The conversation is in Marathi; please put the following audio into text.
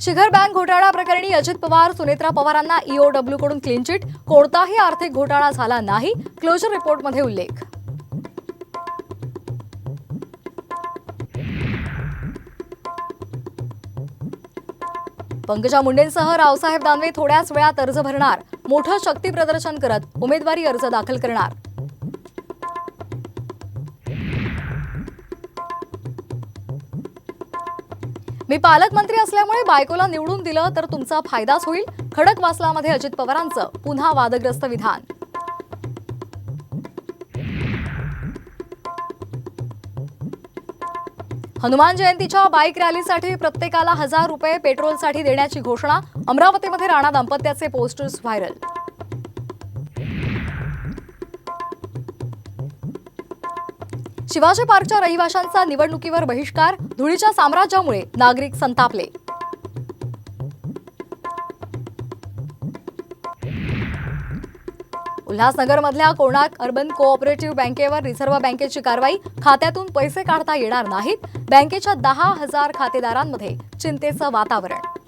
शिखर बँक घोटाळा प्रकरणी अजित पवार, सुनेत्रा पवारांना ईओडब्ल्यू कडून क्लीन चिट, कोणताही आर्थिक घोटाळा झाला नाही, क्लोजर रिपोर्टमध्ये उल्लेख. पंकजा मुंडेंसह रावसाहेब दानवे थोड्याच वेळात अर्ज भरणार, मोठं शक्ती प्रदर्शन करत उमेदवारी अर्ज दाखल करणार. मी पालकमंत्री असल्यामुळे बायकोला निवडून दिलं तर तुमचा फायदाच होईल, खडकवासलामध्ये अजित पवारांचं पुन्हा वादग्रस्त विधान. हनुमान जयंतीच्या बाईक रॅलीसाठी प्रत्येकाला 1000 रुपये पेट्रोलसाठी देण्याची घोषणा. अमरावतीमध्ये राणा दाम्पत्याचे पोस्टर्स व्हायरल. शिवाजी पार्कच्या रहिवाशांचा निवडणुकीवर बहिष्कार, धुळीच्या साम्राज्यामुळे नागरिक संतापले. उल्हासनगरमधल्या कोणार्क अर्बन कोऑपरेटिव्ह बँकेवर रिझर्व्ह बँकेची कारवाई, खात्यातून पैसे काढता येणार नाहीत, बँकेच्या 10,000 खातेदारांमध्ये चिंतेचं वातावरण.